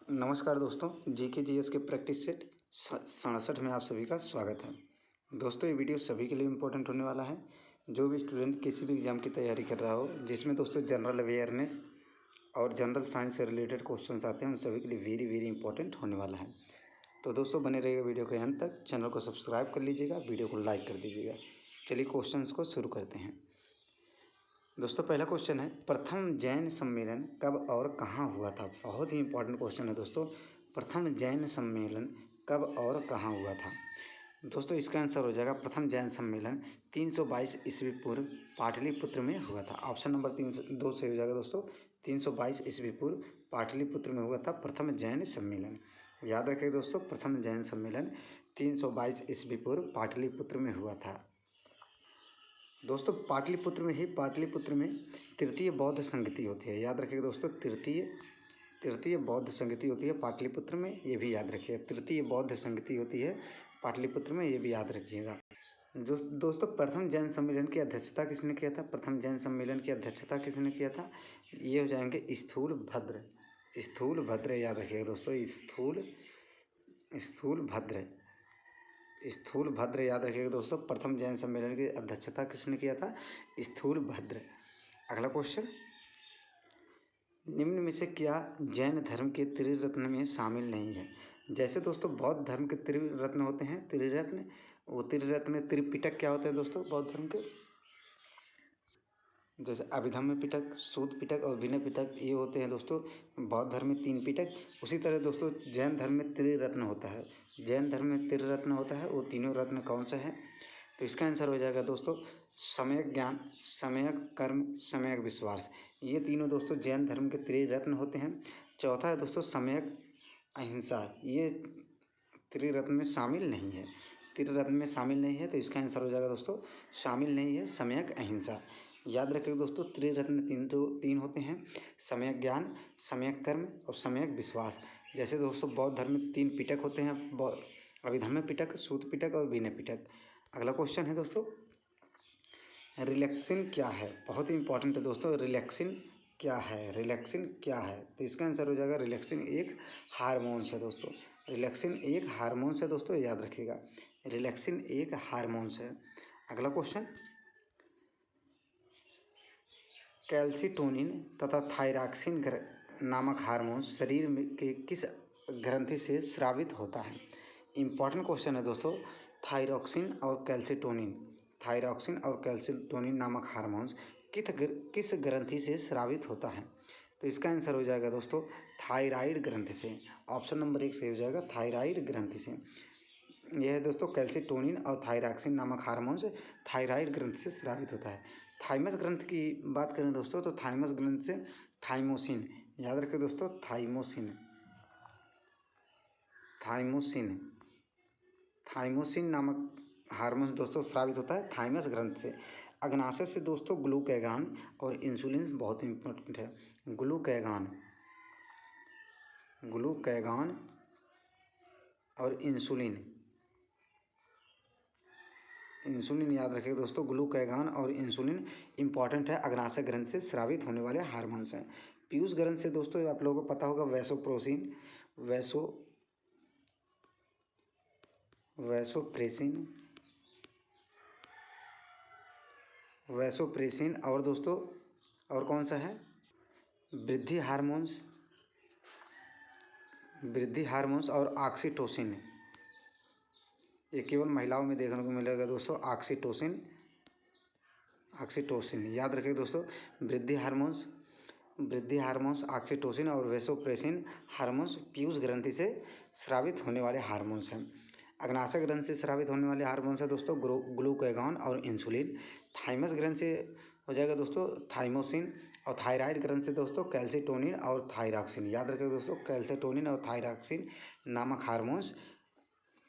नमस्कार दोस्तों, GK GS के प्रैक्टिस सेट 67 में आप सभी का स्वागत है। दोस्तों ये वीडियो सभी के लिए इम्पोर्टेंट होने वाला है। जो भी स्टूडेंट किसी भी एग्ज़ाम की तैयारी कर रहा हो, जिसमें दोस्तों जनरल अवेयरनेस और जनरल साइंस से रिलेटेड क्वेश्चंस आते हैं, उन सभी के लिए वेरी वेरी इंपॉर्टेंट होने वाला है। तो दोस्तों बने रहिएगा वीडियो के अंत तक। चैनल को सब्सक्राइब कर लीजिएगा, वीडियो को लाइक कर दीजिएगा। चलिए क्वेश्चंस को शुरू करते हैं। दोस्तों पहला क्वेश्चन है, प्रथम जैन सम्मेलन कब और कहाँ हुआ था। बहुत ही इंपॉर्टेंट क्वेश्चन है दोस्तों। प्रथम जैन सम्मेलन कब और कहाँ हुआ था। दोस्तों इसका आंसर हो जाएगा प्रथम जैन सम्मेलन 322 ईस्वी पूर्व पाटलिपुत्र में हुआ था। ऑप्शन नंबर 2 से हो जाएगा दोस्तों। 322 ईस्वी पूर्व पाटलिपुत्र में हुआ था प्रथम जैन सम्मेलन। याद रखिए दोस्तों, प्रथम जैन सम्मेलन 322 ईस्वी पूर्व पाटलिपुत्र में हुआ था। दोस्तों पाटलिपुत्र में तृतीय बौद्ध संगति होती है। याद रखिएगा दोस्तों, तृतीय बौद्ध संगति होती है पाटलिपुत्र में, ये भी याद रखिएगा। तृतीय बौद्ध संगति होती है पाटलिपुत्र में, ये भी याद रखिएगा। दोस्तों प्रथम जैन सम्मेलन की अध्यक्षता किसने किया था। प्रथम जैन सम्मेलन की अध्यक्षता किसने किया था। ये हो जाएंगे स्थूल भद्र। याद रखिएगा दोस्तों, स्थूल भद्र याद रखिएगा दोस्तों। प्रथम जैन सम्मेलन की अध्यक्षता किसने किया था। स्थूल भद्र। अगला क्वेश्चन, निम्न में से क्या जैन धर्म के त्रिरत्न में शामिल नहीं है। जैसे दोस्तों बौद्ध धर्म के त्रिरत्न होते हैं, त्रिपिटक क्या होते हैं दोस्तों बौद्ध धर्म के। जैसे अभिधम्म पिटक, सूत पिटक और विनय पिटक, ये होते हैं दोस्तों बौद्ध धर्म में 3 पिटक। उसी तरह दोस्तों जैन धर्म में त्रिरत्न होता है। वो तीनों रत्न कौन सा है। तो इसका आंसर हो जाएगा दोस्तों सम्यक ज्ञान, सम्यक कर्म, सम्यक विश्वास। ये तीनों दोस्तों जैन धर्म के त्रिरत्न होते हैं। चौथा है दोस्तों सम्यक अहिंसा। ये त्रिरत्न में शामिल नहीं है। तो इसका आंसर हो जाएगा दोस्तों शामिल नहीं है सम्यक अहिंसा। याद रखिए दोस्तों, त्रिरत्न तीन होते हैं, सम्यक ज्ञान, सम्यक कर्म और सम्यक विश्वास। जैसे दोस्तों बौद्ध धर्म में 3 पिटक होते हैं, अभिधम्म पिटक, सूत पिटक और विनय पिटक। अगला क्वेश्चन है दोस्तों, रिलैक्सिन क्या है। बहुत ही इंपॉर्टेंट है दोस्तों, रिलैक्सिन क्या है। तो इसका आंसर हो जाएगा रिलैक्सिन एक हार्मोन्स है दोस्तों। याद रखिएगा, रिलैक्सिन एक हार्मोन्स है। अगला क्वेश्चन, कैल्सिटोनिन तथा थायरॉक्सिन नामक हार्मोन शरीर में के किस ग्रंथि से स्रावित होता है। इम्पॉर्टेंट क्वेश्चन है दोस्तों। थायरॉक्सिन और कैल्सिटोनिन नामक हार्मोन्स किस ग्रंथि से स्रावित होता है। तो इसका आंसर हो जाएगा दोस्तों थायराइड ग्रंथि से। ऑप्शन नंबर 1 से हो जाएगा थायराइड ग्रंथि से। यह है दोस्तों कैल्सिटोनिन और थायरॉक्सिन नामक हार्मोन्स थायराइड ग्रंथि से स्रावित होता है। थाइमस ग्रंथ की बात करें दोस्तों, तो थाइमस ग्रंथ से थाइमोसिन। याद रखें दोस्तों, थाइमोसिन नामक हार्मोन दोस्तों स्रावित होता है थाइमस ग्रंथ से। अग्नाशय से दोस्तों ग्लूकागॉन और इंसुलिन बहुत इंपॉर्टेंट है। ग्लूकागॉन और इंसुलिन याद रखिए दोस्तों, ग्लूकागॉन और इंसुलिन इंपॉर्टेंट है, अग्नाशय ग्रंथ से स्रावित होने वाले हार्मोन्स हैं। पीयूष ग्रंथ से दोस्तों आप लोगों को पता होगा वैसोप्रेसिन और दोस्तों और कौन सा है वृद्धि हार्मोन्स और ऑक्सीटोसिन। ये केवल महिलाओं में देखने को मिलेगा दोस्तों, ऑक्सीटोसिन। याद रखिए दोस्तों, वृद्धि हार्मोन्स ऑक्सीटोसिन और वैसोप्रेसिन हार्मोन्स पीयूष ग्रंथि से स्रावित होने वाले हार्मोन्स हैं। अग्नाशय ग्रंथ से स्रावित होने वाले हार्मोन्स है दोस्तों ग्लूकागॉन और इंसुलिन। थाइमस ग्रंथ से हो जाएगा दोस्तों थाइमोसिन, और थायराइड ग्रंथ से दोस्तों कैल्सिटोनिन और थायरॉक्सिन। याद रखिए दोस्तों, कैल्सिटोनिन और थायरॉक्सिन नामक हार्मोन्स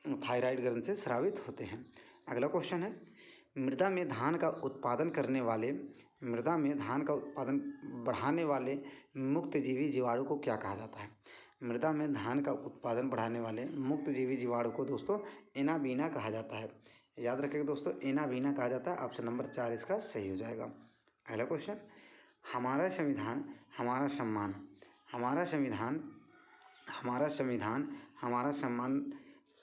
थायराइड ग्रंथ से स्रावित होते हैं। अगला क्वेश्चन है, मृदा में धान का उत्पादन बढ़ाने वाले मुक्तजीवी जीवाणु को क्या कहा जाता है। मृदा में धान का उत्पादन बढ़ाने वाले मुक्तजीवी जीवाणु को दोस्तों एनाबीना कहा जाता है। याद रखिएगा दोस्तों, एनाबीना कहा जाता है। ऑप्शन नंबर 4 इसका सही हो जाएगा। अगला क्वेश्चन, हमारा संविधान हमारा संविधान हमारा सम्मान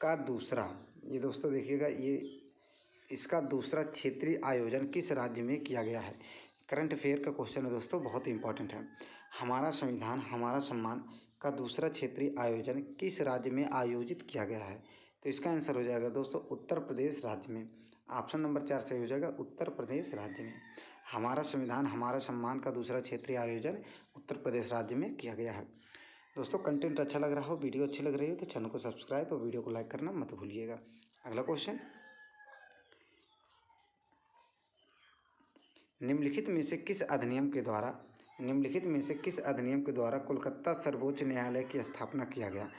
का दूसरा, ये दोस्तों देखिएगा, ये इसका दूसरा क्षेत्रीय आयोजन किस राज्य में किया गया है। करंट अफेयर का क्वेश्चन है दोस्तों, बहुत इंपॉर्टेंट है। हमारा संविधान हमारा सम्मान का दूसरा क्षेत्रीय आयोजन किस राज्य में आयोजित किया गया है। तो इसका आंसर हो जाएगा दोस्तों उत्तर प्रदेश राज्य में। ऑप्शन नंबर 4 सही हो जाएगा, उत्तर प्रदेश राज्य में। हमारा संविधान हमारा सम्मान का दूसरा क्षेत्रीय आयोजन उत्तर प्रदेश राज्य में किया गया है। दोस्तों कंटेंट अच्छा लग रहा हो, वीडियो अच्छी लग रही हो तो चैनल को सब्सक्राइब और वीडियो को लाइक करना मत भूलिएगा। अगला क्वेश्चन, निम्नलिखित में से किस अधिनियम के द्वारा कोलकाता सर्वोच्च न्यायालय की स्थापना किया गया।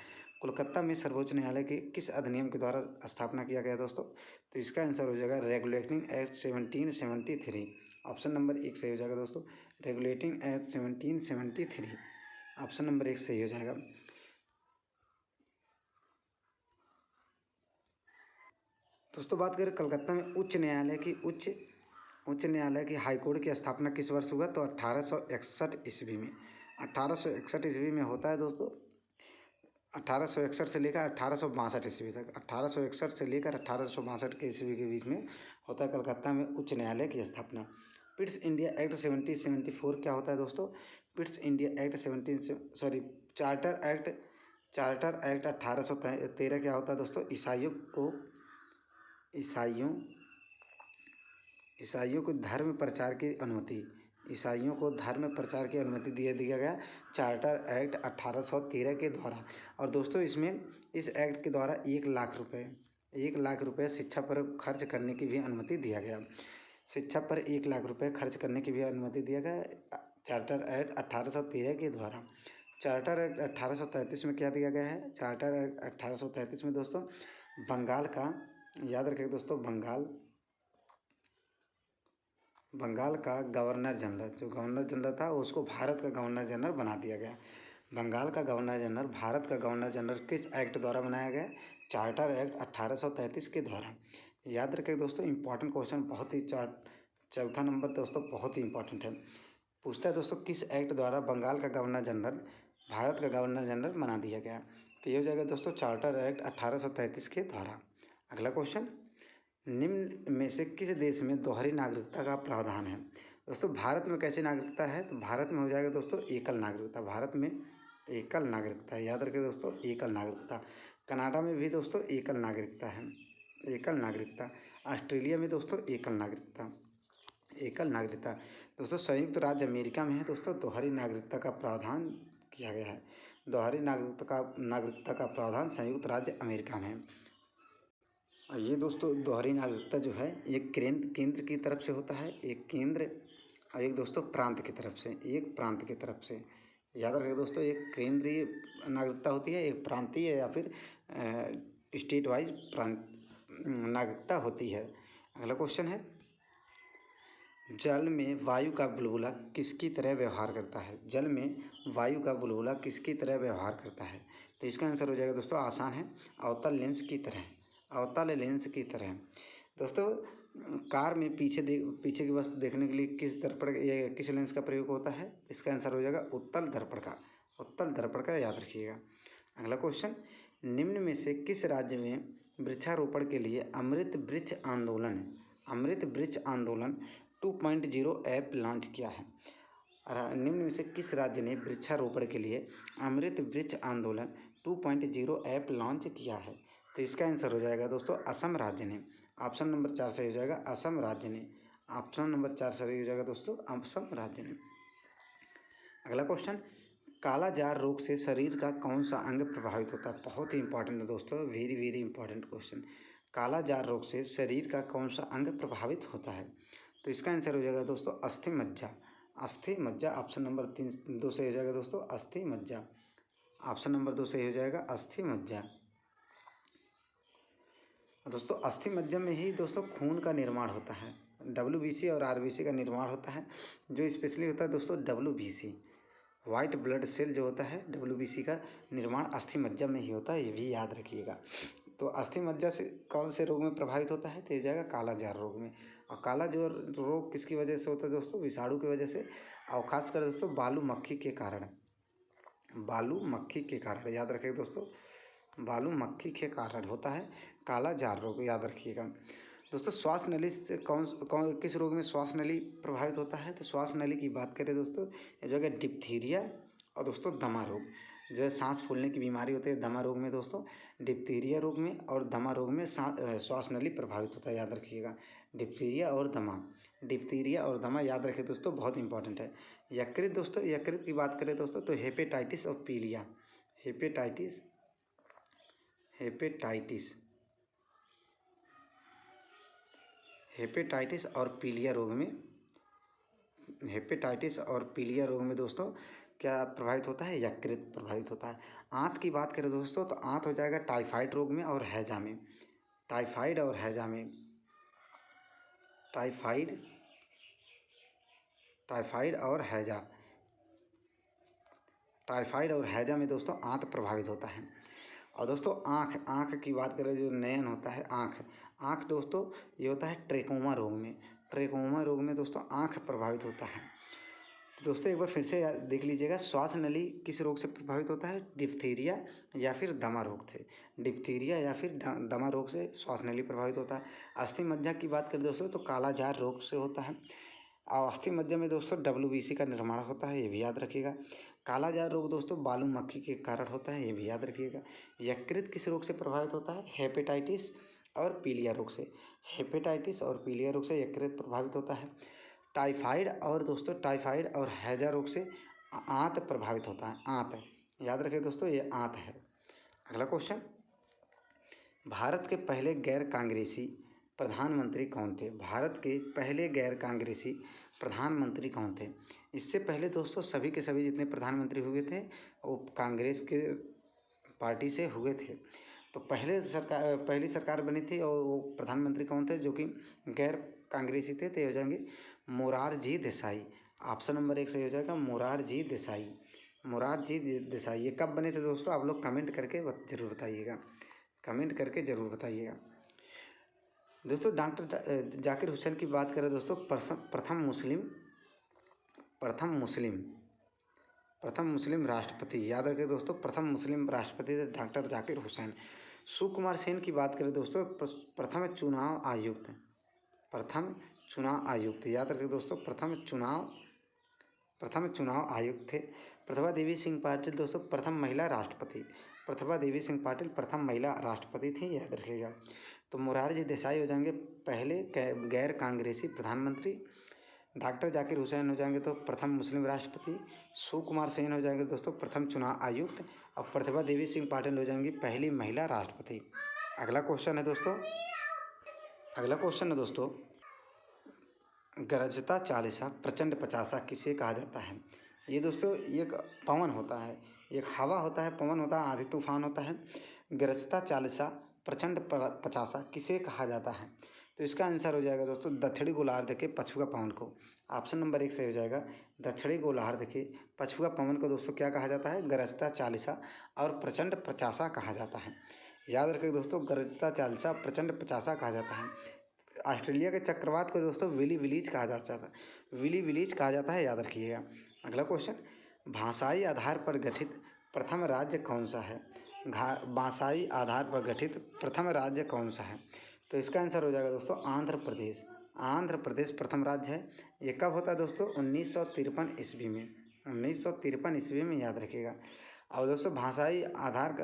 कोलकाता में सर्वोच्च न्यायालय की किस अधिनियम के द्वारा स्थापना किया गया दोस्तों। तो इसका आंसर हो जाएगा रेगुलेटिंग एक्ट 1773। ऑप्शन नंबर 1 सही हो जाएगा दोस्तों, रेगुलेटिंग एक्ट 1773। ऑप्शन नंबर 1 सही हो जाएगा। दोस्तों बात करें कलकत्ता में उच्च न्यायालय की हाईकोर्ट की स्थापना किस वर्ष हुआ। तो 1861 ईस्वी में। 1861 ईस्वी में होता है दोस्तों। 1861 से लेकर 1862 ईस्वी तक, 1861 से लेकर 1862 के ईस्वी के बीच में होता है कलकत्ता में उच्च न्यायालय की स्थापना। पिट्स इंडिया एक्ट 1774 क्या होता है दोस्तों। Pitt's India act charter act 1813 क्या होता है दोस्तों। ईसाइयों को धर्म प्रचार की अनुमति दिया गया चार्टर एक्ट 1813 के द्वारा। और दोस्तों इसमें इस एक्ट के द्वारा 1 लाख रुपए शिक्षा पर खर्च करने की भी अनुमति दिया गया। शिक्षा पर 1 लाख रुपए खर्च करने की भी अनुमति दिया गया चार्टर एक्ट 1813 के द्वारा। चार्टर एक्ट 1833 में क्या दिया गया है। चार्टर एक्ट 1833 में दोस्तों बंगाल का, याद रखिए दोस्तों, बंगाल का गवर्नर जनरल, जो गवर्नर जनरल था उसको भारत का गवर्नर जनरल बना दिया गया। बंगाल का गवर्नर जनरल भारत का गवर्नर जनरल किस एक्ट द्वारा बनाया गया। चार्टर एक्ट 1833 के द्वारा। याद रखें दोस्तों, इंपॉर्टेंट क्वेश्चन, बहुत ही चौथा नंबर दोस्तों बहुत ही इंपॉर्टेंट है। पूछता है दोस्तों किस एक्ट द्वारा बंगाल का गवर्नर जनरल भारत का गवर्नर जनरल बना दिया गया। तो ये हो जाएगा दोस्तों चार्टर एक्ट 1833 के द्वारा। अगला क्वेश्चन, निम्न में से किस देश में दोहरी नागरिकता का प्रावधान है। दोस्तों भारत में कैसी नागरिकता है। तो भारत में हो जाएगा दोस्तों एकल नागरिकता। भारत में एकल नागरिकता है, याद रखें दोस्तों, एकल नागरिकता। कनाडा में भी दोस्तों एकल नागरिकता है, एकल नागरिकता। ऑस्ट्रेलिया में दोस्तों एकल नागरिकता। दोस्तों संयुक्त राज्य अमेरिका में है दोस्तों दोहरी नागरिकता का प्रावधान किया गया है। दोहरी नागरिकता का प्रावधान संयुक्त राज्य अमेरिका में है। और ये दोस्तों दोहरी नागरिकता जो है एक केंद्र की तरफ से होता है, एक केंद्र, और एक दोस्तों प्रांत की तरफ से। याद रखिए दोस्तों, एक केंद्रीय नागरिकता होती है, एक प्रांतीय या फिर स्टेट वाइज नागरिकता होती है। अगला क्वेश्चन है, जल में वायु का बुलबुला किसकी तरह व्यवहार करता है। जल में वायु का बुलबुला किसकी तरह व्यवहार करता है। तो इसका आंसर हो जाएगा दोस्तों, आसान है, अवतल लेंस की तरह। दोस्तों कार में पीछे की वस्तु देखने के लिए किस लेंस का प्रयोग होता है। इसका आंसर हो जाएगा उत्तल दर्पण का याद रखिएगा। अगला क्वेश्चन, निम्न में से किस राज्य में वृक्षारोपण के लिए अमृत वृक्ष आंदोलन 2.0 ऐप लॉन्च किया है। निम्न में से किस राज्य ने वृक्षारोपण के लिए अमृत वृक्ष आंदोलन 2.0 ऐप लॉन्च किया है। तो इसका आंसर हो जाएगा दोस्तों असम राज्य ने। ऑप्शन नंबर 4 सही हो जाएगा, असम राज्य ने। ऑप्शन नंबर 4 सही हो जाएगा दोस्तों, असम राज्य ने। अगला क्वेश्चन, कालाजार रोग से शरीर का कौन सा अंग प्रभावित होता है। बहुत ही इंपॉर्टेंट है दोस्तों, वेरी वेरी इंपॉर्टेंट क्वेश्चन। कालाजार रोग से शरीर का कौन सा अंग प्रभावित होता है। तो इसका आंसर हो जाएगा दोस्तों अस्थि मज्जा। ऑप्शन नंबर 2 सही हो जाएगा दोस्तों, अस्थि मज्जा। ऑप्शन नंबर 2 सही हो जाएगा, अस्थि मज्जा। दोस्तों अस्थि मज्जा में ही दोस्तों खून का निर्माण होता है, WBC और RBC का निर्माण होता है। जो स्पेशली होता है दोस्तों WBC, वाइट ब्लड सेल जो होता है, WBC का निर्माण अस्थि मज्जा में ही होता है, ये भी याद रखिएगा। तो अस्थि मज्जा से कौन से रोग में प्रभावित होता है। तो ये जाएगा कालाजार रोग में। और कालाजार रोग किसकी वजह से होता है दोस्तों, विषाणु की वजह से, और खासकर दोस्तों बालू मक्खी के कारण। बालू मक्खी के कारण, याद रखिएगा दोस्तों, बालू मक्खी के कारण होता है काला जार रोग, याद रखिएगा दोस्तों। श्वास नली से किस रोग में श्वास नली प्रभावित होता है? तो श्वास नली की बात करें दोस्तों, ये जो है डिप्थीरिया और दोस्तों दमा रोग, जो सांस फूलने की बीमारी होती है दमा रोग में दोस्तों, डिप्थीरिया रोग में और दमा रोग में श्वास नली प्रभावित होता है, याद रखिएगा। डिप्थीरिया और दमा, डिप्थीरिया और दमा याद रखिए दोस्तों, बहुत इंपॉर्टेंट है। यकृत दोस्तों, यकृत की बात करें दोस्तों तो हेपेटाइटिस और पीलिया, हेपेटाइटिस हेपेटाइटिस हेपेटाइटिस और पीलिया रोग में, हेपेटाइटिस और पीलिया रोग में दोस्तों क्या प्रभावित होता है? यकृत प्रभावित होता है। आंत की बात करें दोस्तों तो आंत हो जाएगा टाइफाइड रोग में और हैजा में, टाइफाइड और हैजा में, टाइफाइड और हैजा, टाइफाइड और हैजा में दोस्तों आंत प्रभावित होता है। और दोस्तों आँख की बात करें, जो नयन होता है आँख दोस्तों ये होता है ट्रेकोमा रोग में, ट्रेकोमा रोग में दोस्तों आँख प्रभावित होता है। दोस्तों एक बार फिर से देख लीजिएगा, श्वास नली किस रोग से प्रभावित होता है? डिप्थीरिया या फिर दमा रोग थे, डिप्थीरिया या फिर दमा रोग से श्वास नली प्रभावित होता है। अस्थि मज्जा की बात करें दोस्तों तो काला जार रोग से होता है। और अस्थि मज्जा में दोस्तों WBC का निर्माण होता है, ये भी याद रखिएगा। काला जार रोग दोस्तों बालू मक्खी के कारण होता है, ये भी याद रखिएगा। यकृत किस रोग से प्रभावित होता है? हेपेटाइटिस और पीलिया रोग से, हेपेटाइटिस और पीलिया रोग से यकृत प्रभावित होता है। टाइफाइड और हैजा रोग से आंत प्रभावित होता है, आंत, याद रखिए दोस्तों ये आंत है। अगला क्वेश्चन, भारत के पहले गैर कांग्रेसी प्रधानमंत्री कौन थे? भारत के पहले गैर कांग्रेसी प्रधानमंत्री कौन थे? इससे पहले दोस्तों सभी के सभी जितने प्रधानमंत्री हुए थे वो कांग्रेस के पार्टी से हुए थे। तो पहली सरकार बनी थी और वो प्रधानमंत्री कौन थे जो कि गैर कांग्रेसी थे? तो ये हो जाएंगे मोरारजी देसाई। ऑप्शन नंबर 1 सही हो जाएगा मोरारजी देसाई, मोरारजी देसाई। ये कब बने थे दोस्तों? आप लोग कमेंट करके जरूर बताइएगा, कमेंट करके ज़रूर बताइएगा। दोस्तों डॉक्टर जाकिर हुसैन की बात करें दोस्तों, प्रथम मुस्लिम राष्ट्रपति, याद रखें दोस्तों, प्रथम मुस्लिम राष्ट्रपति थे डॉक्टर जाकिर हुसैन। सुकुमार सेन की बात करें दोस्तों, प्रथम चुनाव आयुक्त, याद रखें दोस्तों, प्रथम चुनाव आयुक्त थे। प्रतिभा देवी सिंह पाटिल दोस्तों प्रथम महिला राष्ट्रपति, प्रतिभा देवी सिंह पाटिल प्रथम महिला राष्ट्रपति थी, याद रखिएगा। तो मोरारजी देसाई हो जाएंगे पहले गैर कांग्रेसी प्रधानमंत्री, डॉक्टर जाकिर हुसैन हो जाएंगे तो प्रथम मुस्लिम राष्ट्रपति, सुकुमार सेन हो जाएंगे दोस्तों प्रथम चुनाव आयुक्त, और प्रतिभा देवी सिंह पाटिल हो जाएंगी पहली महिला राष्ट्रपति। अगला क्वेश्चन है दोस्तों, गरजता चालीसा प्रचंड पचासा किसे कहा जाता है? ये दोस्तों एक पवन होता है, एक हवा होता है, पवन होता है, आंधी तूफान होता है। गरजता चालीसा प्रचंड पचासा किसे कहा जाता है? तो इसका आंसर हो जाएगा दोस्तों दक्षिणी गोलार्ध के पछुआ पवन को। ऑप्शन नंबर 1 सही हो जाएगा दक्षिणी गोलार्ध के पछुआ पवन को दोस्तों क्या कहा जाता है? गरजता चालीसा और प्रचंड पचासा कहा जाता है। याद रखिए दोस्तों, गरजता चालीसा प्रचंड पचासा कहा जाता है। ऑस्ट्रेलिया के चक्रवात को दोस्तों विली विलीज कहा जाता है, विली विलीज कहा जाता है, याद रखिएगा। अगला क्वेश्चन, भाषाई आधार पर गठित प्रथम राज्य कौन सा है? भाषाई आधार पर गठित प्रथम राज्य कौन सा है? तो इसका आंसर हो जाएगा दोस्तों आंध्र प्रदेश, आंध्र प्रदेश प्रथम राज्य है। ये कब होता है दोस्तों? 1953 ईस्वी में, 1953 ईस्वी में, याद रखिएगा। और दोस्तों भाषाई आधार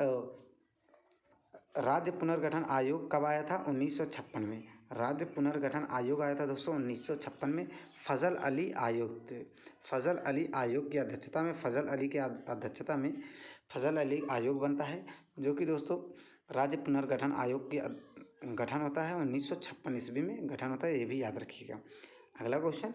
राज्य पुनर्गठन आयोग कब आया था? 1956 में। राज्य पुनर्गठन आयोग आया था दोस्तों 1956 में। फजल अली आयोग थे, फजल अली आयोग की अध्यक्षता में, फजल अली की अध्यक्षता में फजल अली आयोग बनता है, जो कि दोस्तों राज्य पुनर्गठन आयोग की गठन होता है 1956 ईस्वी में गठन होता है, ये भी याद रखिएगा। अगला क्वेश्चन,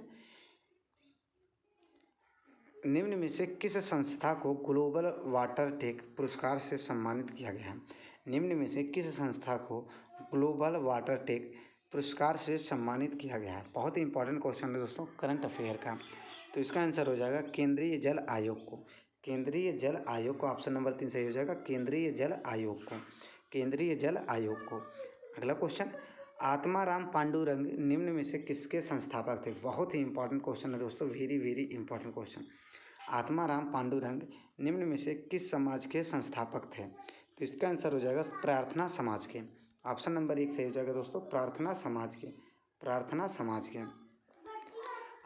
निम्न में से किस संस्था को ग्लोबल वाटर टेक पुरस्कार से सम्मानित किया गया है? निम्न में से किस संस्था को ग्लोबल वाटर टेक पुरस्कार से सम्मानित किया गया है? बहुत ही इंपॉर्टेंट क्वेश्चन है दोस्तों करंट अफेयर का। तो इसका आंसर हो जाएगा केंद्रीय जल आयोग को, केंद्रीय जल आयोग को। ऑप्शन नंबर 3 सही हो जाएगा केंद्रीय जल आयोग को, केंद्रीय जल आयोग को। अगला क्वेश्चन, आत्माराम पांडुरंग निम्न में से किसके संस्थापक थे? बहुत ही इंपॉर्टेंट क्वेश्चन है दोस्तों, very very important question. Atmaram Pandurang निम्न में से किस समाज के संस्थापक थे? तो इसका आंसर हो जाएगा प्रार्थना समाज के। ऑप्शन नंबर 1 सही हो जाएगा दोस्तों, प्रार्थना समाज के। प्रार्थना समाज के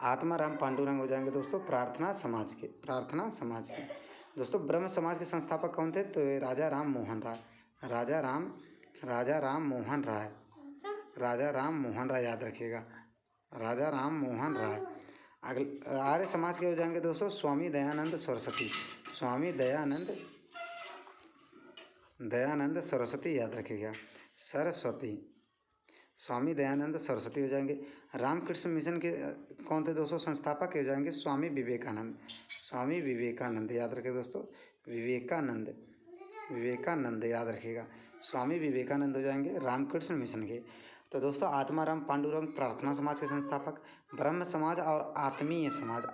आत्माराम पांडुरंग हो जाएंगे दोस्तों प्रार्थना समाज के। प्रार्थना समाज के दोस्तों ब्रह्म समाज के संस्थापक कौन थे? तो ये राजा राम मोहन राय। राजा राम मोहन राय। राजा राम मोहन राय याद रखिएगा, राजा राम मोहन राय। अगले आर्य समाज के हो जाएंगे दोस्तों स्वामी दयानंद सरस्वती। स्वामी दयानंद सरस्वती याद रखिएगा, सरस्वती। स्वामी दयानंद सरस्वती हो जाएंगे। रामकृष्ण मिशन के कौन थे दोस्तों संस्थापक? हो जाएंगे स्वामी विवेकानंद। स्वामी विवेकानंद याद रखिए दोस्तों, विवेकानंद याद रखिएगा, स्वामी विवेकानंद हो जाएंगे रामकृष्ण मिशन के। तो दोस्तों आत्माराम पांडुरंग प्रार्थना समाज के संस्थापक, ब्रह्म समाज और आत्मीय समाज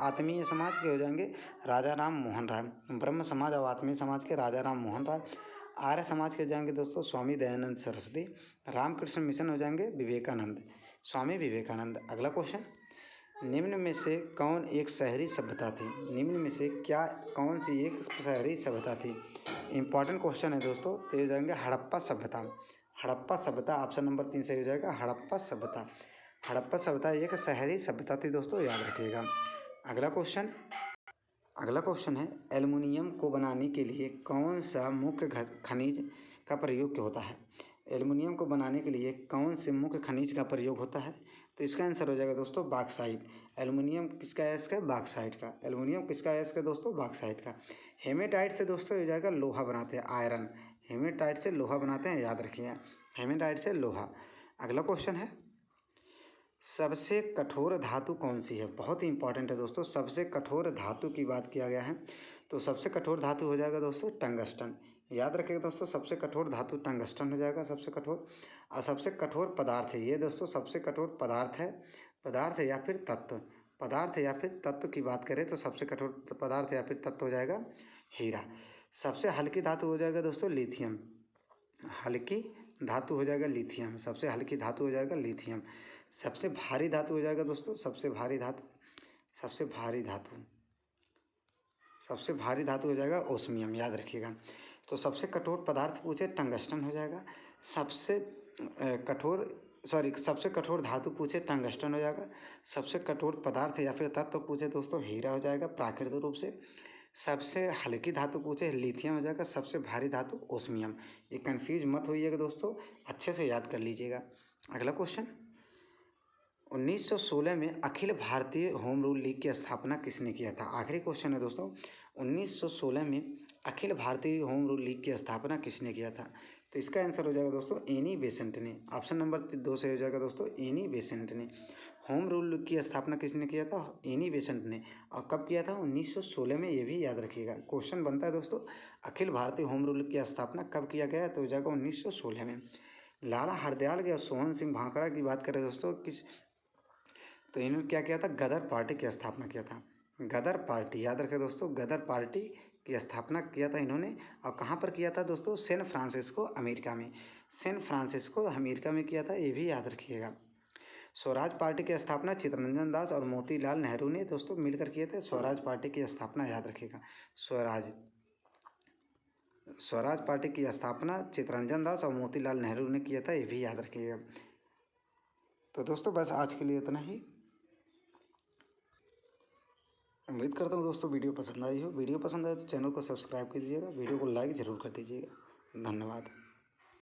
के हो जाएंगे राजा राम मोहन राय। ब्रह्म समाज और आत्मीय समाज के राजा राम मोहन राय। आर्य समाज के हो जाएंगे दोस्तों स्वामी दयानंद सरस्वती। रामकृष्ण मिशन हो जाएंगे विवेकानंद, स्वामी विवेकानंद। अगला क्वेश्चन, निम्न में से कौन एक शहरी सभ्यता थी? निम्न में से कौन सी एक शहरी सभ्यता थी? इंपॉर्टेंट क्वेश्चन है दोस्तों। तो हो जाएंगे हड़प्पा सभ्यता। हड़प्पा सभ्यता ऑप्शन नंबर 3 सही हो जाएगा, हड़प्पा सभ्यता। हड़प्पा सभ्यता एक शहरी सभ्यता थी दोस्तों, याद रखिएगा। अगला क्वेश्चन है एल्युमिनियम को बनाने के लिए कौन सा मुख्य खनिज का प्रयोग होता है? एल्युमिनियम को बनाने के लिए कौन से मुख्य खनिज का प्रयोग होता है? तो इसका आंसर हो जाएगा दोस्तों बॉक्साइट। एल्युमिनियम किसका है? इसका बॉक्साइट का। एल्युमिनियम किसका है? इसका दोस्तों बॉक्साइट का। हेमेटाइट से दोस्तों हो जाएगा लोहा बनाते हैं, आयरन। हेमेटाइट से लोहा बनाते हैं, याद रखिए, हेमेटाइट से लोहा। अगला क्वेश्चन है सबसे कठोर धातु कौन सी है? बहुत ही इंपॉर्टेंट है दोस्तों, सबसे कठोर धातु की बात किया गया है। तो सबसे कठोर धातु हो जाएगा दोस्तों टंगस्टन। याद रखिएगा दोस्तों, सबसे कठोर धातु टंगस्टन हो जाएगा सबसे कठोर। और सबसे कठोर पदार्थ है ये दोस्तों, सबसे कठोर पदार्थ है या फिर तत्व। पदार्थ या फिर तत्व की बात करें तो सबसे कठोर पदार्थ या फिर तत्व हो जाएगा हीरा। सबसे हल्की धातु हो जाएगा दोस्तों लिथियम। हल्की धातु हो जाएगा लिथियम, सबसे हल्की धातु हो जाएगा लिथियम। सबसे भारी धातु हो जाएगा दोस्तों, सबसे भारी धातु हो जाएगा ओस्मियम, याद रखिएगा। तो सबसे कठोर पदार्थ पूछे टंगस्टन हो जाएगा। सबसे कठोर धातु पूछे टंगस्टन हो जाएगा। सबसे कठोर पदार्थ या फिर तत्व पूछे दोस्तों हीरा हो जाएगा प्राकृतिक रूप से। सबसे हल्की धातु पूछे लिथियम हो जाएगा। सबसे भारी धातु ओस्मियम। ये कन्फ्यूज मत होइएगा दोस्तों, अच्छे से याद कर लीजिएगा। अगला क्वेश्चन, 1916 में Akhil Bharatiya home rule league की स्थापना किसने किया था? आखिरी क्वेश्चन है दोस्तों, 1916 में Akhil Bharatiya home rule league की स्थापना किसने किया था? तो इसका आंसर हो जाएगा दोस्तों एनी बेसेंट ने। ऑप्शन नंबर 2 से हो जाएगा दोस्तों एनी बेसेंट ने। होम रूल लीग की स्थापना किसने किया था? एनी बेसेंट ने। और कब किया था? 1916 में, ये भी याद रखिएगा। क्वेश्चन बनता है दोस्तों Akhil Bharatiya home rule league की स्थापना कब किया गया? तो हो जाएगा 1916 में। लाला हरदयाल और सोहन सिंह भाखड़ा की बात करें दोस्तों तो इन्होंने क्या किया था? गदर पार्टी की स्थापना किया था। गदर पार्टी याद रखें दोस्तों, गदर पार्टी की स्थापना किया था इन्होंने। और कहाँ पर किया था दोस्तों? सैन फ्रांसिस्को अमेरिका में। सैन फ्रांसिस्को अमेरिका में किया था, ये भी याद रखिएगा। स्वराज पार्टी की स्थापना चित्तरंजन दास और मोतीलाल नेहरू ने दोस्तों मिलकर किए थे। स्वराज पार्टी की स्थापना याद रखिएगा, स्वराज पार्टी की स्थापना चित्तरंजन दास और मोतीलाल नेहरू ने किया था, ये भी याद रखिएगा। तो दोस्तों बस आज के लिए इतना ही। उम्मीद करता हूँ दोस्तों वीडियो पसंद आई हो। वीडियो पसंद आए तो चैनल को सब्सक्राइब कीजिएगा, वीडियो को लाइक ज़रूर कर दीजिएगा। धन्यवाद।